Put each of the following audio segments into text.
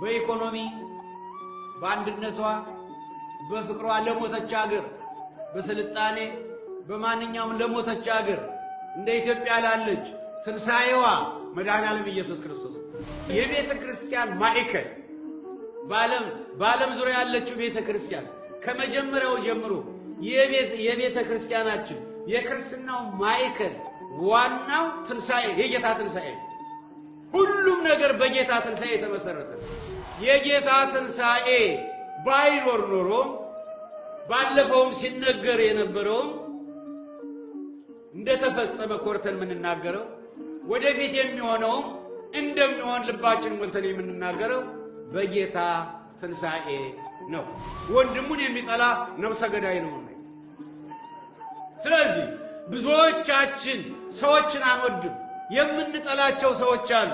በኢኮኖሚ በአንድነቷ በፍቅሯ ለሞተች አገር በስልጣኔ በማንኛውም ለሞተች አገር እንደ ኢትዮጵያ ላለች ትንሣኤዋ መድኃኔዓለም ኢየሱስ ክርስቶስ የቤተ ክርስቲያን ማዕከል በዓለም ዙሪያ ያለችው ቤተ ክርስቲያን ከመጀመሪያው ጀምሮ የቤተ ክርስቲያናችን የክርስትናው ማዕከል ዋናው ትንሣኤ የጌታ ትንሣኤ ሁሉም ነገር በጌታ ትንሣኤ የተመሰረተ የጌታ ትንሣኤ ባይኖር ኖሮ ባለፈውም ሲነገር የነበረው እንደተፈጸመ ኮርተን የምንናገረው ወደፊት የሚሆነው እንደሚሆን ልባችን ሞልተን የምንናገረው በጌታ ትንሣኤ ነው። ወንድሙን የሚጠላ ነፍሰ ገዳይ ነው። ስለዚህ ብዙዎቻችን ሰዎችን አንወድም፣ የምንጠላቸው ሰዎች አሉ።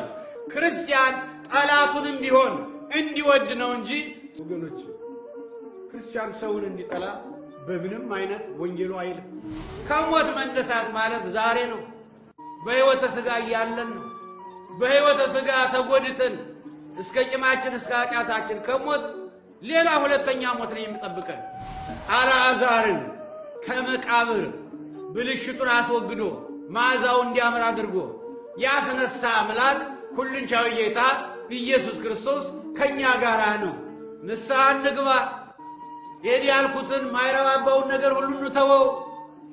ክርስቲያን ጠላቱንም ቢሆን እንዲወድ ነው እንጂ ወገኖች ክርስቲያን ሰውን እንዲጠላ በምንም አይነት ወንጌሉ አይልም። ከሞት መነሳት ማለት ዛሬ ነው። በሕይወተ ሥጋ እያለን ነው። በሕይወተ ሥጋ ተጎድተን እስከ ቂማችን እስከ ኃጢአታችን ከሞት ሌላ ሁለተኛ ሞት ነው የሚጠብቀን። አልዓዛርን ከመቃብር ብልሽቱን አስወግዶ መዓዛው እንዲያምር አድርጎ ያስነሳ አምላክ ሁሉን ቻይ ጌታ ኢየሱስ ክርስቶስ ከኛ ጋር ነው። ንስሐ እንግባ። ይሄን ያልኩትን ማይረባባውን ነገር ሁሉ እንተወው።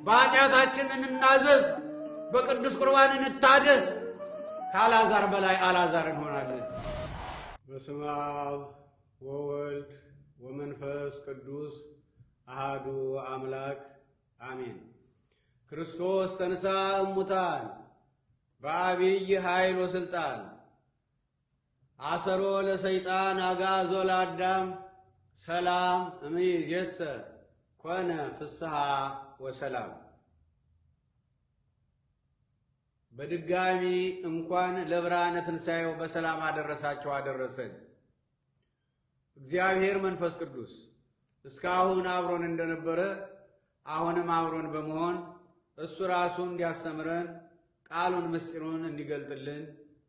በኃጢአታችን እንናዘዝ፣ በቅዱስ ቁርባን እንታደስ። ከአልዓዛር በላይ አልዓዛር እንሆናለን። በስመ አብ ወወልድ ወመንፈስ ቅዱስ አሐዱ አምላክ አሜን። ክርስቶስ ተንሥአ እሙታን በዐቢይ ኃይል ወሥልጣን አሰሮ ለሰይጣን አግዓዞ ለአዳም ሰላም እምይእዜሰ ኮነ ፍስሐ ወሰላም። በድጋሚ እንኳን ለብርሃነ ትንሣኤው በሰላም አደረሳችሁ አደረሰን። እግዚአብሔር መንፈስ ቅዱስ እስካሁን አብሮን እንደነበረ አሁንም አብሮን በመሆን እሱ ራሱ እንዲያስተምረን ቃሉን ምስጢሩን እንዲገልጥልን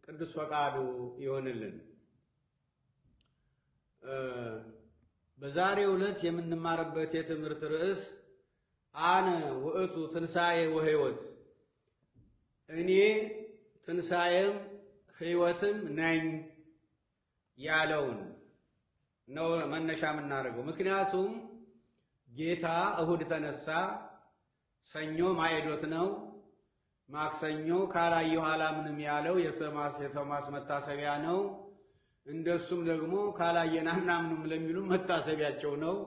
ቅዱስ ፈቃዱ ይሆንልን። በዛሬው ዕለት የምንማርበት የትምህርት ርዕስ አነ ውእቱ ትንሣኤ ወሕይወት፣ እኔ ትንሣኤም ሕይወትም ነኝ ያለውን ነው መነሻ የምናደርገው። ምክንያቱም ጌታ እሁድ ተነሳ፣ ሰኞ ማዕዶት ነው፣ ማክሰኞ ካላየሁ አላምንም ያለው የቶማስ መታሰቢያ ነው። እንደሱም ደግሞ ካላየን አናምንም ለሚሉ መታሰቢያቸው ነው።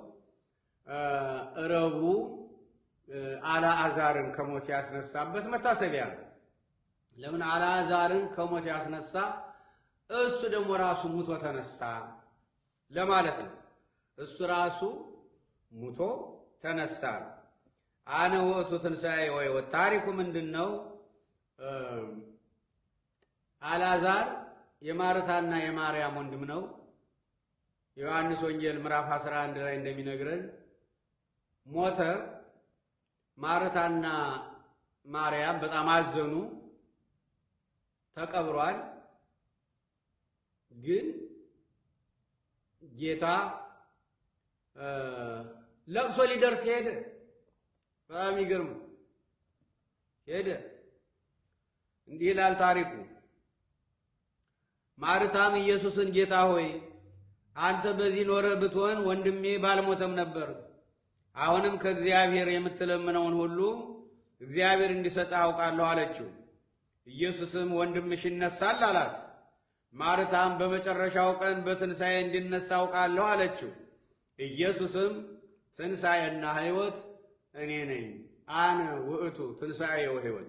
ረቡዕ አልዓዛርን ከሞት ያስነሳበት መታሰቢያ ነው። ለምን አልዓዛርን ከሞት ያስነሳ? እሱ ደግሞ ራሱ ሙቶ ተነሳ ለማለት ነው። እሱ ራሱ ሙቶ ተነሳ። አነ ውእቱ ትንሣኤ ወሕይወት። ታሪኩ ምንድነው? አልዓዛር የማርታና የማርያም ወንድም ነው። ዮሐንስ ወንጌል ምዕራፍ 11 ላይ እንደሚነግረን ሞተ። ማርታና ማርያም በጣም አዘኑ። ተቀብሯል። ግን ጌታ ለቅሶ ሊደርስ ሄደ። በጣም ይገርም ሄደ። እንዲህ ይላል ታሪኩ። ማርታም ኢየሱስን ጌታ ሆይ አንተ በዚህ ኖረህ ብትሆን ወንድሜ ባልሞተም ነበር። አሁንም ከእግዚአብሔር የምትለምነውን ሁሉ እግዚአብሔር እንዲሰጥህ አውቃለሁ አለችው። ኢየሱስም ወንድምሽ ይነሳል አላት። ማርታም በመጨረሻው ቀን በትንሣኤ እንዲነሳ አውቃለሁ አለችው። ኢየሱስም ትንሣኤና ሕይወት እኔ ነኝ፣ አነ ውእቱ ትንሣኤ ወሕይወት።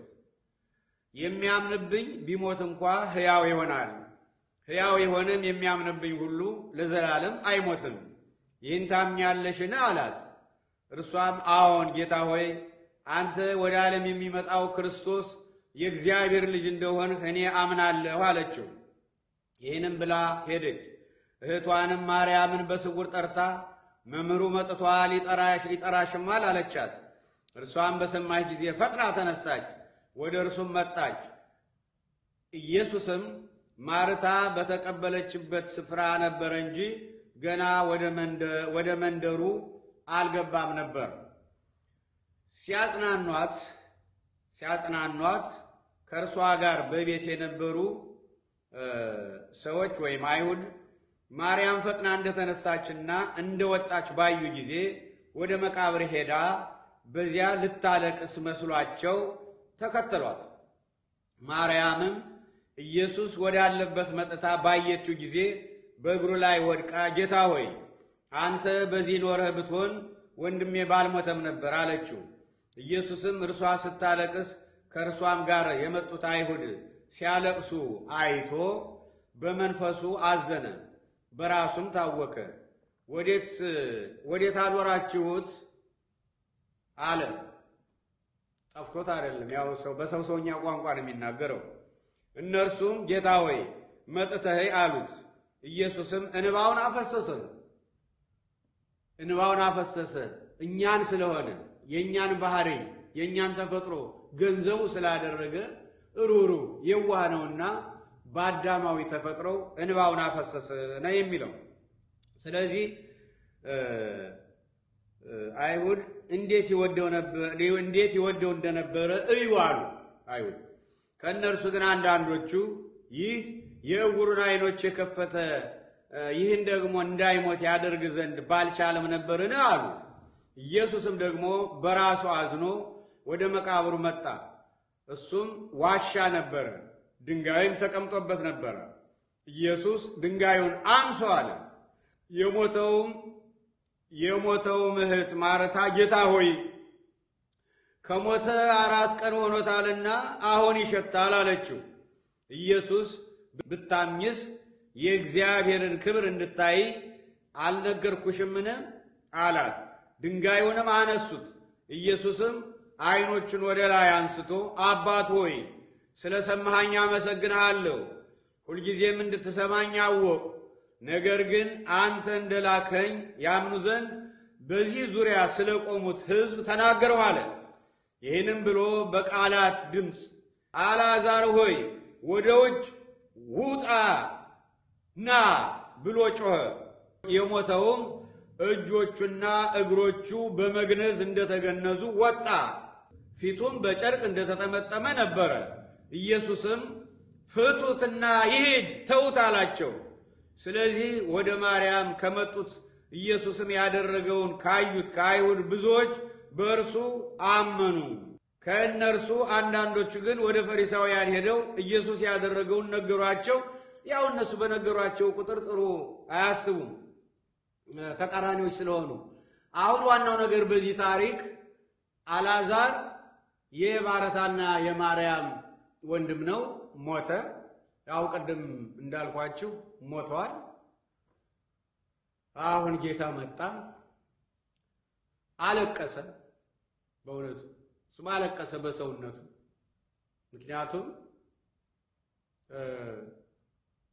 የሚያምንብኝ ቢሞት እንኳ ሕያው ይሆናል፣ ሕያው የሆነም የሚያምንብኝ ሁሉ ለዘላለም አይሞትም። ይህን ታምኛለሽን አላት። እርሷም አዎን ጌታ ሆይ አንተ ወደ ዓለም የሚመጣው ክርስቶስ የእግዚአብሔር ልጅ እንደሆንህ እኔ አምናለሁ አለችው። ይህንም ብላ ሄደች። እህቷንም ማርያምን በስውር ጠርታ መምህሩ መጥቷል ይጠራሽማል አለቻት። እርሷም በሰማች ጊዜ ፈጥና ተነሳች፣ ወደ እርሱም መጣች። ኢየሱስም ማርታ በተቀበለችበት ስፍራ ነበር እንጂ ገና ወደ መንደሩ አልገባም ነበር። ሲያጽናኗት ከእርሷ ጋር በቤት የነበሩ ሰዎች ወይም አይሁድ ማርያም ፈጥና እንደተነሳችና እንደወጣች ባዩ ጊዜ ወደ መቃብር ሄዳ በዚያ ልታለቅስ መስሏቸው ተከተሏት። ማርያምም ኢየሱስ ወዳለበት መጥታ ባየችው ጊዜ በእግሩ ላይ ወድቃ ጌታ ሆይ አንተ በዚህ ኖረህ ብትሆን ወንድሜ ባልሞተም ነበር አለችው። ኢየሱስም እርሷ ስታለቅስ ከእርሷም ጋር የመጡት አይሁድ ሲያለቅሱ አይቶ በመንፈሱ አዘነ፣ በራሱም ታወከ። ወዴት አኖራችሁት አለ። ጠፍቶት አይደለም፣ ያው በሰው ሰውኛ ቋንቋ ነው የሚናገረው። እነርሱም ጌታ ሆይ መጥተህ አሉት። ኢየሱስም እንባውን አፈሰሰ። እኛን ስለሆነ የእኛን ባህሪ የእኛን ተፈጥሮ ገንዘቡ ስላደረገ ሩሩ የዋህ ነውና በአዳማዊ ተፈጥሮው እንባውን አፈሰሰ ነው የሚለው። ስለዚህ አይሁድ እንዴት ይወደው እንደነበረ እዩ አሉ አይሁድ። ከእነርሱ ግን አንዳንዶቹ ይህ የዕውሩን ዓይኖች የከፈተ ይህን ደግሞ እንዳይሞት ያደርግ ዘንድ ባልቻለም ነበርን አሉ። ኢየሱስም ደግሞ በራሱ አዝኖ ወደ መቃብሩ መጣ። እሱም ዋሻ ነበረ፣ ድንጋይም ተቀምጦበት ነበረ። ኢየሱስ ድንጋዩን አንሶ አለ። የሞተውም እህት ማርታ ጌታ ሆይ ከሞተ 4 ቀን ሆኖታልና አሁን ይሸታል አለችው። ኢየሱስ ብታምኝስ የእግዚአብሔርን ክብር እንድታይ አልነገርኩሽምን አላት። ድንጋዩንም አነሱት። ኢየሱስም ዓይኖቹን ወደ ላይ አንስቶ አባት ሆይ ስለ ሰማኸኝ አመሰግንሃለሁ፣ ሁልጊዜም እንድትሰማኝ አወቅሁ። ነገር ግን አንተ እንደላከኝ ያምኑ ዘንድ በዚህ ዙሪያ ስለቆሙት ሕዝብ ተናገርሁ አለ። ይህንም ብሎ በቃላት ድምፅ አልዓዛር ሆይ ወደ ውጭ ውጣ ና ብሎ ጮኸ። የሞተውም እጆቹና እግሮቹ በመግነዝ እንደተገነዙ ወጣ፣ ፊቱም በጨርቅ እንደተጠመጠመ ነበረ። ኢየሱስም ፍቱትና ይሂድ ተዉት አላቸው። ስለዚህ ወደ ማርያም ከመጡት ኢየሱስም ያደረገውን ካዩት ከአይሁድ ብዙዎች በእርሱ አመኑ። ከእነርሱ አንዳንዶቹ ግን ወደ ፈሪሳውያን ሄደው ኢየሱስ ያደረገውን ነገሯቸው። ያው እነሱ በነገሯቸው ቁጥር ጥሩ አያስቡም፣ ተቃራኒዎች ስለሆኑ። አሁን ዋናው ነገር በዚህ ታሪክ አልዓዛር የማርታና የማርያም ወንድም ነው፣ ሞተ። ያው ቅድም እንዳልኳችሁ ሞቷል። አሁን ጌታ መጣ፣ አለቀሰ። በእውነቱ እሱም አለቀሰ በሰውነቱ። ምክንያቱም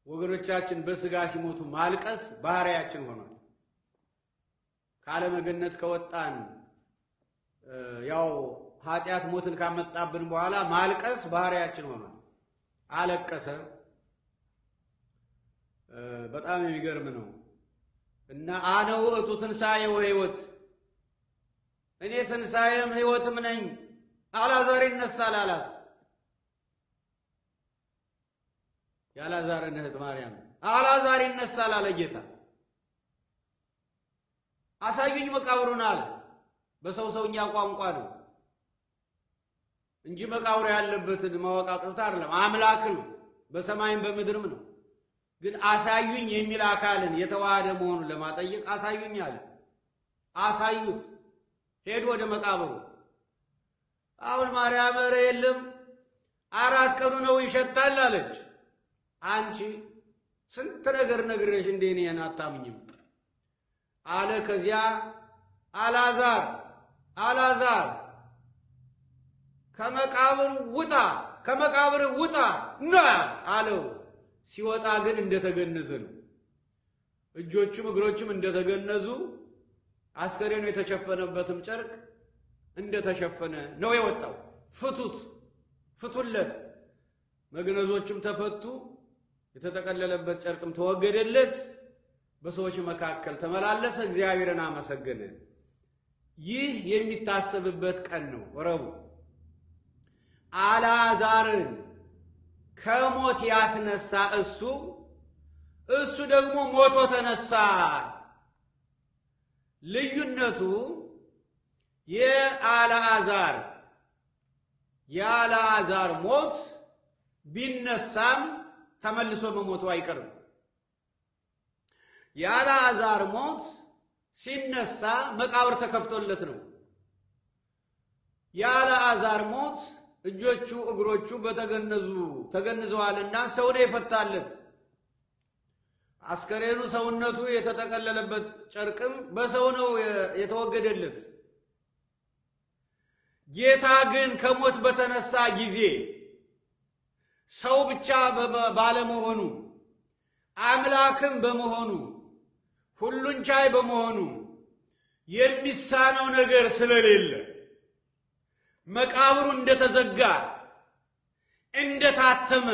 ወገኖቻችን በስጋ ሲሞቱ ማልቀስ ባህሪያችን ሆኗል። ካለመገነት ከወጣን ያው ኃጢአት ሞትን ካመጣብን በኋላ ማልቀስ ባህሪያችን ሆኗል። አለቀሰ። በጣም የሚገርም ነው። እና አነ ውእቱ ትንሣኤ ወሕይወት፣ እኔ ትንሣኤም ሕይወትም ነኝ፣ አልዓዛር ይነሳል አላት። የአልዓዛርን እህት ማርያም አልዓዛር ይነሳል አለ ጌታ። አሳዩኝ መቃብሩን አለ። በሰው ሰውኛ ቋንቋ ነው እንጂ መቃብሩ ያለበትን ማወቅ አቅቶት አይደለም። አምላክ ነው፣ በሰማይም በምድርም ነው። ግን አሳዩኝ የሚል አካልን የተዋሃደ መሆኑን ለማጠየቅ አሳዩኝ አለ። አሳዩት። ሄዱ ወደ መቃብሩ። አሁን ማርያም ኧረ የለም 4 ቀኑ ነው ይሸታል አለች። አንቺ ስንት ነገር ነግሬሽ እንዴ እኔን አታምኝም አለ። ከዚያ አልዓዛር ከመቃብር ውጣ ና አለው። ሲወጣ ግን እንደተገነዘ ነው። እጆቹም እግሮቹም እንደተገነዙ፣ አስከሬኑ የተሸፈነበትም ጨርቅ እንደተሸፈነ ነው የወጣው። ፍቱለት። መግነዞቹም ተፈቱ፣ የተጠቀለለበት ጨርቅም ተወገደለት። በሰዎች መካከል ተመላለሰ፣ እግዚአብሔርን አመሰገነ። ይህ የሚታሰብበት ቀን ነው ረቡዕ። አልዓዛርን ከሞት ያስነሳ እሱ ደግሞ ሞቶ ተነሳ። ልዩነቱ የአልዓዛር ሞት ቢነሳም ተመልሶ መሞቱ አይቀርም። የአልዓዛር ሞት ሲነሳ መቃብር ተከፍቶለት ነው። የአልዓዛር ሞት እጆቹ እግሮቹ ተገንዘዋልና ሰው ነው የፈታለት። አስከሬኑ ሰውነቱ የተጠቀለለበት ጨርቅም በሰው ነው የተወገደለት። ጌታ ግን ከሞት በተነሳ ጊዜ ሰው ብቻ ባለመሆኑ አምላክም በመሆኑ ሁሉን ቻይ በመሆኑ የሚሳነው ነገር ስለሌለ መቃብሩ እንደተዘጋ እንደታተመ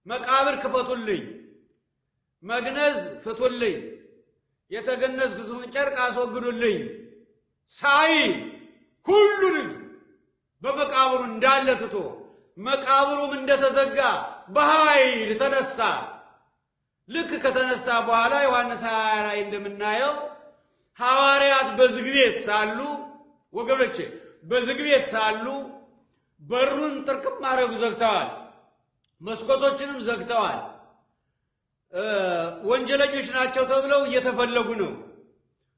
መቃብር ክፈቱልኝ፣ መግነዝ ፍቱልኝ፣ የተገነዝኩትን ጨርቅ አስወግዱልኝ ሳይ ሁሉንም በመቃብሩ እንዳለ ትቶ መቃብሩም እንደተዘጋ በኃይል ተነሳ። ልክ ከተነሳ በኋላ ዮሐንስ 20 ላይ እንደምናየው ሐዋርያት በዝግ ቤት ሳሉ ወገኖቼ በዝግ ቤት ሳሉ በሩን ጥርቅም ማረጉ ዘግተዋል፣ መስኮቶችንም ዘግተዋል። ወንጀለኞች ናቸው ተብለው እየተፈለጉ ነው።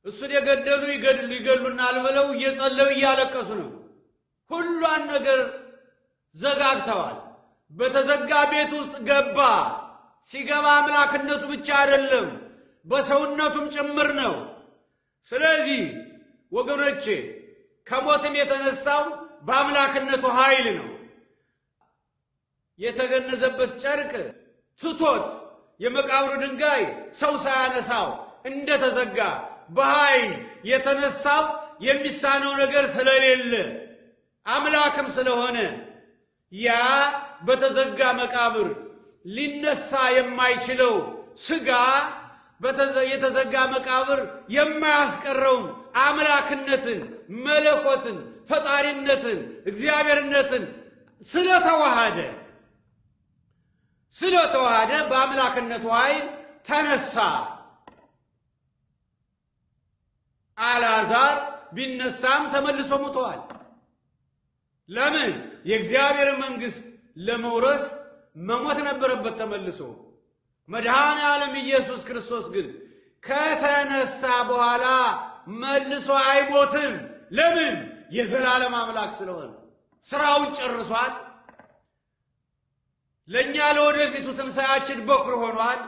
እሱን የገደሉ ይገሉናል ብለው እየጸለዩ እያለቀሱ ነው። ሁሉን ነገር ዘጋግተዋል። በተዘጋ ቤት ውስጥ ገባ። ሲገባ አምላክነቱ ብቻ አይደለም በሰውነቱም ጭምር ነው። ስለዚህ ወገኖቼ ከሞትም የተነሳው በአምላክነቱ ኃይል ነው። የተገነዘበት ጨርቅ ትቶት የመቃብሩ ድንጋይ ሰው ሳያነሳው እንደተዘጋ በኃይል የተነሳው የሚሳነው ነገር ስለሌለ አምላክም ስለሆነ ያ በተዘጋ መቃብር ሊነሳ የማይችለው ሥጋ የተዘጋ መቃብር የማያስቀረውን አምላክነትን፣ መለኮትን፣ ፈጣሪነትን፣ እግዚአብሔርነትን ስለተዋሃደ በአምላክነቱ ኃይል ተነሳ። አልዓዛር ቢነሳም ተመልሶ ሞቷል። ለምን? የእግዚአብሔር መንግሥት ለመውረስ መሞት ነበረበት ተመልሶ። መድኃኔ ዓለም ኢየሱስ ክርስቶስ ግን ከተነሳ በኋላ መልሶ አይሞትም። ለምን? የዘላለም አምላክ ስለሆነ ስራውን ጨርሷል። ለእኛ ለወደፊቱ ትንሣኤያችን በኩር ሆኗል።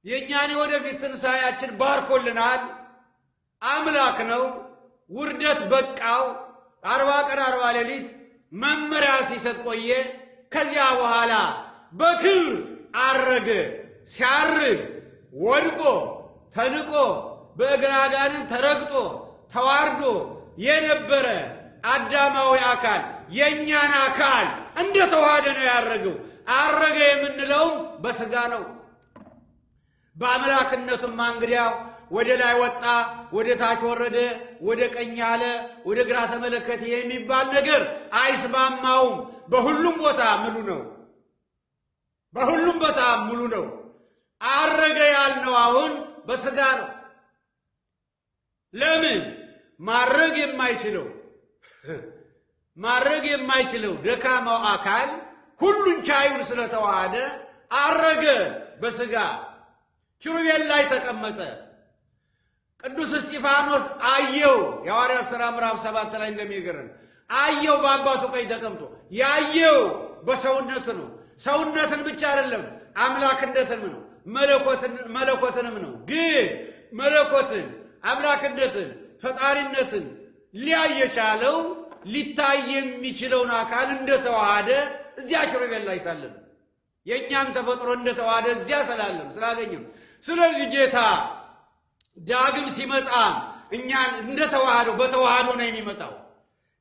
የእኛን የወደፊት ትንሣኤያችን ባርኮልናል። አምላክ ነው። ውርደት በቃው። 40 ቀን 40 ሌሊት መመሪያ ሲሰጥ ቆየ። ከዚያ በኋላ በክብር አረገ። ሲያርግ ወድቆ ተንቆ በእግረ አጋንንት ተረግጦ ተዋርዶ የነበረ አዳማዊ አካል የእኛን አካል እንደተዋሃደ ነው ያረገው። አረገ የምንለውም በሥጋ ነው። በአምላክነቱም እንግዲያው ወደ ላይ ወጣ፣ ወደ ታች ወረደ፣ ወደ ቀኝ አለ፣ ወደ ግራ ተመለከተ የሚባል ነገር አይስማማውም። በሁሉም ቦታ ሙሉ ነው። በሁሉም ቦታ ሙሉ ነው። አረገ ያልነው አሁን በሥጋ ነው። ለምን? ማረግ የማይችለው ደካማው አካል ሁሉን ቻዩን ስለተዋሃደ አረገ በሥጋ። ኪሩቤል ላይ ተቀመጠ። ቅዱስ እስጢፋኖስ አየው። የሐዋርያት ሥራ ምዕራፍ 7 ላይ እንደሚገረን አየው። በአባቱ ቀኝ ተቀምጦ ያየው በሰውነት ነው። ሰውነትን ብቻ አይደለም አምላክነትንም ነው፣ መለኮትንም ነው። ግን መለኮትን፣ አምላክነትን፣ ፈጣሪነትን ሊያይ የቻለው ሊታይ የሚችለውን አካል እንደተዋሃደ እዚያ ኪሩቤል ላይ ሳለም የእኛን ተፈጥሮ እንደተዋሃደ እዚያ ስላገኘው። ስለዚህ ጌታ ዳግም ሲመጣ እኛን እንደተዋሃደው በተዋህዶ ነው የሚመጣው።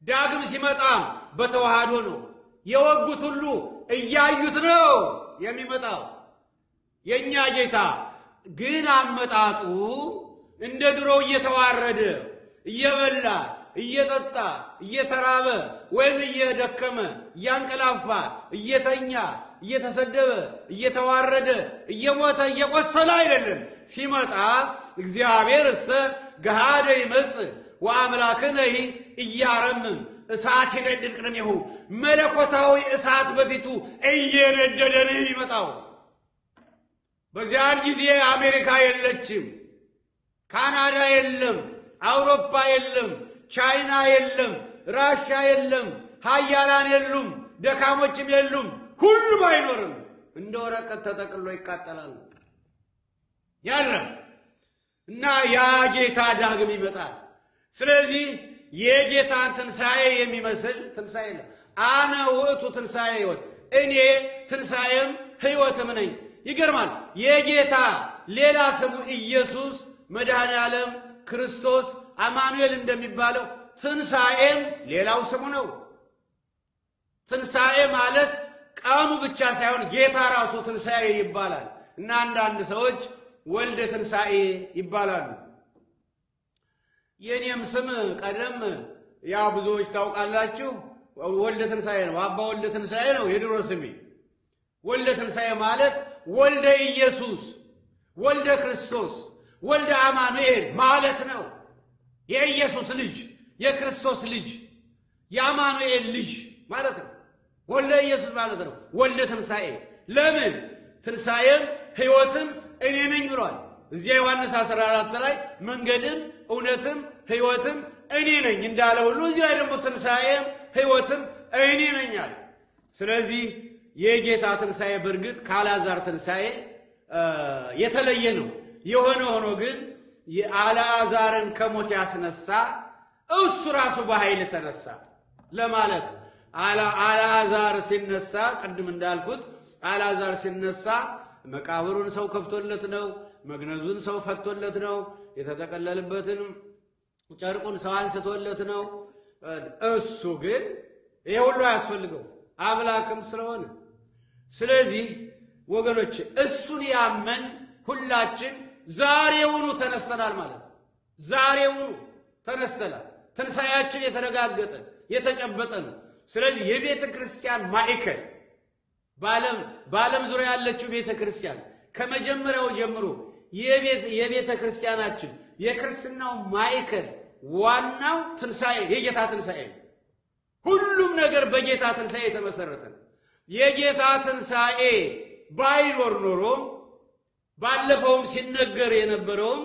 ዳግም ሲመጣ በተዋህዶ ነው። የወጉት ሁሉ እያዩት ነው የሚመጣው። የኛ ጌታ ግን አመጣጡ እንደ ድሮው እየተዋረደ እየበላ እየጠጣ እየተራበ ወይም እየደከመ እያንቀላፋ እየተኛ እየተሰደበ እየተዋረደ እየሞተ እየቆሰለ አይደለም። ሲመጣ እግዚአብሔር እሰ ገሃደ ይመጽእ ወአምላክነ ኢያረምም እሳት ይነድድ ቅድሜሁ መለኮታዊ እሳት በፊቱ እየነደደ ነው የሚመጣው። በዚያን ጊዜ አሜሪካ የለችም፣ ካናዳ የለም፣ አውሮፓ የለም፣ ቻይና የለም፣ ራሻ የለም፣ ሀያላን የሉም፣ ደካሞችም የሉም፣ ሁሉም አይኖርም። እንደ ወረቀት ተጠቅሎ ይቃጠላል ያለም እና ያ ጌታ ዳግም ይመጣል። ስለዚህ የጌታን ትንሣኤ የሚመስል ትንሣኤ ነው። አነ ውእቱ ትንሣኤ ሕይወት፣ እኔ ትንሣኤም ሕይወትም ነኝ። ይገርማል። የጌታ ሌላ ስሙ ኢየሱስ መድኃኔ ዓለም ክርስቶስ አማኑኤል እንደሚባለው ትንሣኤም ሌላው ስሙ ነው። ትንሣኤ ማለት ቀኑ ብቻ ሳይሆን ጌታ ራሱ ትንሣኤ ይባላል እና አንዳንድ ሰዎች ወልደ ትንሣኤ ይባላሉ። የኔም ስም ቀደም ያው ብዙዎች ታውቃላችሁ ወልደ ትንሣኤ ነው። አባ ወልደ ትንሣኤ ነው የድሮ ስሜ። ወልደ ትንሣኤ ማለት ወልደ ኢየሱስ፣ ወልደ ክርስቶስ፣ ወልደ አማኑኤል ማለት ነው። የኢየሱስ ልጅ፣ የክርስቶስ ልጅ፣ የአማኑኤል ልጅ ማለት ነው። ወልደ ኢየሱስ ማለት ነው ወልደ ትንሣኤ። ለምን? ትንሣኤም ሕይወትም እኔ ነኝ ብሏል። እዚያ ዮሐንስ 14 ላይ መንገድም እውነትም ሕይወትም እኔ ነኝ እንዳለ ሁሉ እዚህ ላይ ደግሞ ትንሣኤም ሕይወትም እኔ ነኝ አለ። ስለዚህ የጌታ ትንሣኤ በእርግጥ ከአልዓዛር ትንሣኤ የተለየ ነው። የሆነ ሆኖ ግን የአልዓዛርን ከሞት ያስነሳ እሱ ራሱ በኃይል ተነሳ ለማለት አልዓዛር ሲነሳ ቅድም እንዳልኩት አልዓዛር ሲነሳ መቃብሩን ሰው ከፍቶለት ነው። መግነዙን ሰው ፈቶለት ነው። የተጠቀለለበትን ጨርቁን ሰው አንስቶለት ነው። እሱ ግን ይሄ ሁሉ አያስፈልገው አምላክም ስለሆነ። ስለዚህ ወገኖች እሱን ያመን ሁላችን ዛሬውኑ ተነስተናል ማለት ነው። ዛሬውኑ ተነስተናል። ትንሣኤያችን የተረጋገጠ የተጨበጠ ነው። ስለዚህ የቤተ ክርስቲያን ማዕከል በዓለም ዙሪያ ያለችው ቤተ ክርስቲያን ከመጀመሪያው ጀምሮ የቤተ ክርስቲያናችን የክርስትናው ማዕከል ዋናው ትንሣኤ የጌታ ትንሣኤ ነው። ሁሉም ነገር በጌታ ትንሣኤ የተመሰረተ ነው። የጌታ ትንሣኤ ባይኖር ኖሮ ባለፈውም ሲነገር የነበረውም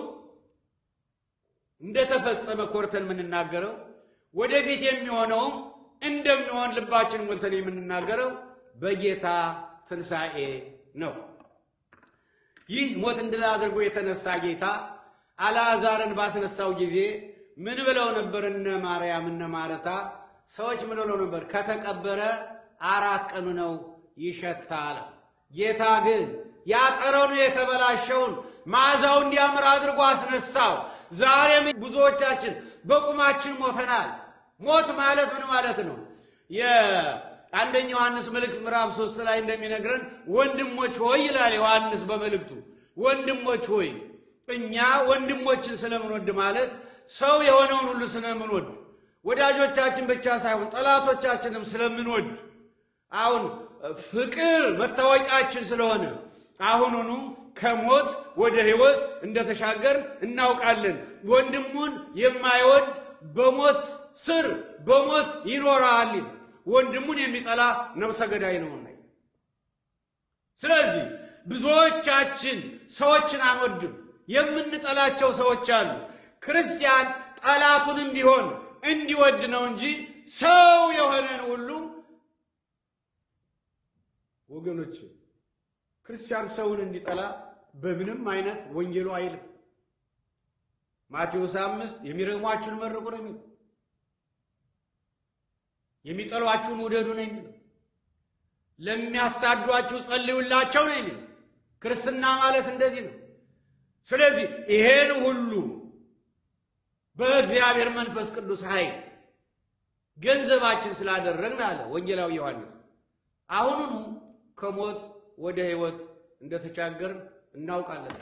እንደተፈጸመ ኮርተን የምንናገረው ወደፊት የሚሆነውም እንደሚሆን ልባችን ሞልተን የምንናገረው በጌታ ትንሣኤ ነው። ይህ ሞት እንድል አድርጎ የተነሳ ጌታ አልዓዛርን ባስነሳው ጊዜ ምን ብለው ነበር? እነ ማርያም እነ ማርታ ሰዎች ምን ብለው ነበር? ከተቀበረ 4 ቀኑ ነው ይሸታል። ጌታ ግን ያጠረኑ የተበላሸውን መዓዛው እንዲያምር አድርጎ አስነሳው። ዛሬም ብዙዎቻችን በቁማችን ሞተናል። ሞት ማለት ምን ማለት ነው? የአንደኛ ዮሐንስ መልእክት ምዕራፍ 3 ላይ እንደሚነግረን ወንድሞች ሆይ ይላል ዮሐንስ በመልእክቱ። ወንድሞች ሆይ እኛ ወንድሞችን ስለምንወድ ማለት ሰው የሆነውን ሁሉ ስለምንወድ ወዳጆቻችን ብቻ ሳይሆን ጠላቶቻችንም ስለምንወድ አሁን ፍቅር መታወቂያችን ስለሆነ አሁኑኑ ከሞት ወደ ሕይወት እንደተሻገር እናውቃለን። ወንድሙን የማይወድ በሞት ስር በሞት ይኖራል። ወንድሙን የሚጠላ ነፍሰ ገዳይ ነውና። ስለዚህ ብዙዎቻችን ሰዎችን አንወድም፣ የምንጠላቸው ሰዎች አሉ። ክርስቲያን ጠላቱንም ቢሆን እንዲወድ ነው እንጂ ሰው የሆነን ሁሉ ወገኖች ክርስቲያን ሰውን እንዲጠላ በምንም አይነት ወንጌሉ አይልም። ማቴዎስ 5 የሚረግሟችሁን መርቁ ነው የሚለው፣ የሚጠሏችሁን ውደዱ ነው የሚለው፣ ለሚያሳዷችሁ ጸልዩላቸው ነው የሚለው። ክርስትና ማለት እንደዚህ ነው። ስለዚህ ይሄን ሁሉ በእግዚአብሔር መንፈስ ቅዱስ ኃይል ገንዘባችን ስላደረግን አለ ወንጌላዊ ዮሐንስ አሁኑኑ ከሞት ወደ ሕይወት እንደተሻገርን እናውቃለን።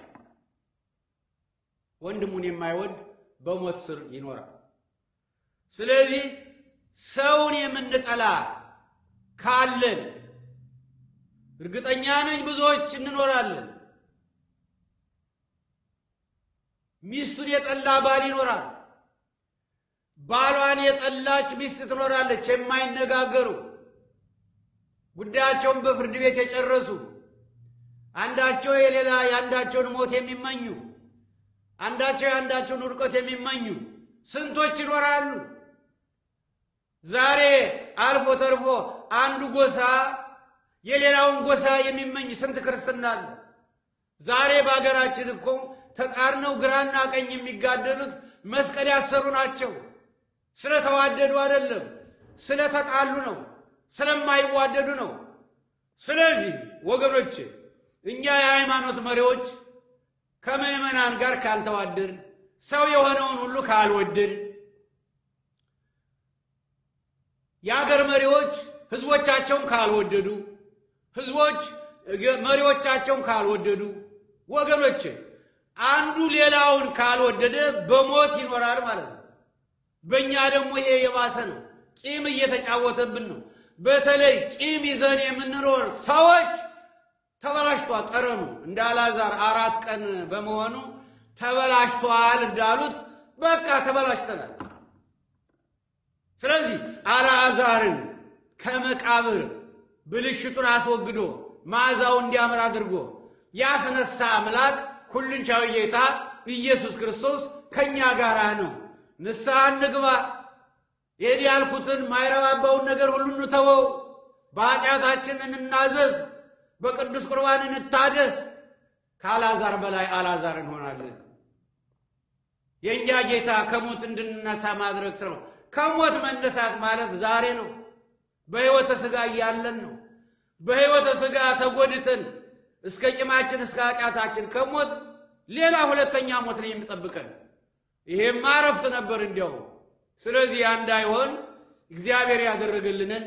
ወንድሙን የማይወድ በሞት ስር ይኖራል። ስለዚህ ሰውን የምንጠላ ካለን እርግጠኛ ነኝ ብዙዎች እንኖራለን። ሚስቱን የጠላ ባል ይኖራል። ባሏን የጠላች ሚስት ትኖራለች። የማይነጋገሩ ጉዳያቸውን በፍርድ ቤት የጨረሱ አንዳቸው የአንዳቸውን ሞት የሚመኙ አንዳቸው የአንዳቸውን ውድቀት የሚመኙ ስንቶች ይኖራሉ። ዛሬ አልፎ ተርፎ አንዱ ጎሳ የሌላውን ጎሳ የሚመኝ ስንት ክርስትና አለ። ዛሬ በአገራችን እኮ ተቃርነው ግራና ቀኝ የሚጋደሉት መስቀል ያሰሩ ናቸው። ስለተዋደዱ አይደለም፣ ስለተጣሉ ነው፣ ስለማይዋደዱ ነው። ስለዚህ ወገኖች እኛ የሃይማኖት መሪዎች ከምዕመናን ጋር ካልተዋደድን፣ ሰው የሆነውን ሁሉ ካልወደድን፣ የአገር መሪዎች ህዝቦቻቸውን ካልወደዱ፣ ህዝቦች መሪዎቻቸውን ካልወደዱ፣ ወገኖች አንዱ ሌላውን ካልወደደ በሞት ይኖራል ማለት ነው። በእኛ ደግሞ ይሄ የባሰ ነው። ቂም እየተጫወተብን ነው። በተለይ ቂም ይዘን የምንኖር ሰዎች ተበላሽቷል። ጠረኑ እንደ አልዓዛር 4 ቀን በመሆኑ ተበላሽቷል እንዳሉት በቃ ተበላሽተናል። ስለዚህ አልዓዛርን ከመቃብር ብልሽቱን አስወግዶ መዓዛው እንዲያምር አድርጎ ያስነሳ አምላክ ሁሉን ቻይ ጌታ ኢየሱስ ክርስቶስ ከኛ ጋር ነው። ንስሐ እንግባ። ይሄን ያልኩትን ማይረባባውን ነገር ሁሉ እንተወው። በኃጢአታችን እንናዘዝ። በቅዱስ ቁርባን እንታደስ። ከአልዓዛር በላይ አልዓዛር እንሆናለን። የእኛ ጌታ ከሞት እንድንነሳ ማድረግ ነው። ከሞት መነሳት ማለት ዛሬ ነው። በሕይወተ ሥጋ እያለን ነው። በሕይወተ ሥጋ ተጎድተን እስከ ቂማችን እስከ ኃጢአታችን ከሞት ሌላ ሁለተኛ ሞት ነው የሚጠብቀን። ይሄም ማረፍት ነበር እንዲያው። ስለዚህ እንዳይሆን እግዚአብሔር ያደረገልንን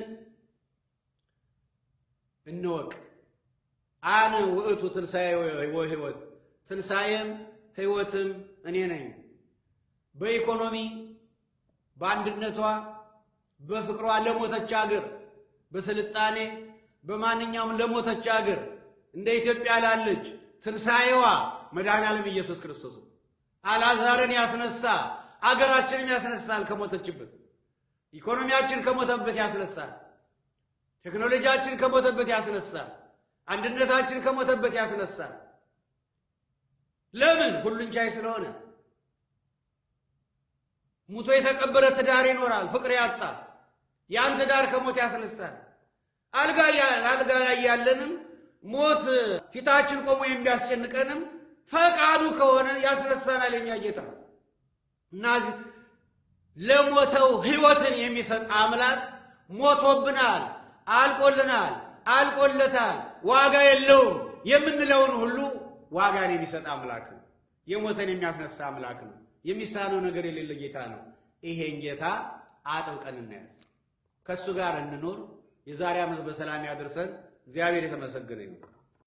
እንወቅ። አነ ውእቱ ትንሣኤ ወሕይወት፣ ትንሣኤም ሕይወትም እኔ ነኝ። በኢኮኖሚ በአንድነቷ በፍቅሯ ለሞተች አገር፣ በስልጣኔ በማንኛውም ለሞተች አገር እንደ ኢትዮጵያ ላለች ትንሣኤዋ መድኃኔዓለም ኢየሱስ ክርስቶስ አልዓዛርን ያስነሳ አገራችንም ያስነሳል። ከሞተችበት ኢኮኖሚያችን ከሞተበት ያስነሳል። ቴክኖሎጂያችን ከሞተበት ያስነሳል። አንድነታችን ከሞተበት ያስነሳል። ለምን? ሁሉን ቻይ ስለሆነ። ሙቶ የተቀበረ ትዳር ይኖራል፣ ፍቅር ያጣ ያን ትዳር ከሞት ያስነሳል። አልጋ ላይ ያለንም ሞት ፊታችን ቆሞ የሚያስጨንቀንም ፈቃዱ ከሆነ ያስነሳናል የኛ ጌታ። እና ለሞተው ሕይወትን የሚሰጥ አምላክ ሞቶብናል፣ አልቆልናል፣ አልቆለታል፣ ዋጋ የለውም የምንለውን ሁሉ ዋጋን የሚሰጥ አምላክ ነው። የሞተን የሚያስነሳ አምላክ ነው። የሚሳነው ነገር የሌለ ጌታ ነው። ይሄን ጌታ አጥብቀን እንያዝ፣ ከሱ ጋር እንኖር። የዛሬ ዓመት በሰላም ያደርሰን። እግዚአብሔር የተመሰገነ ይሁን።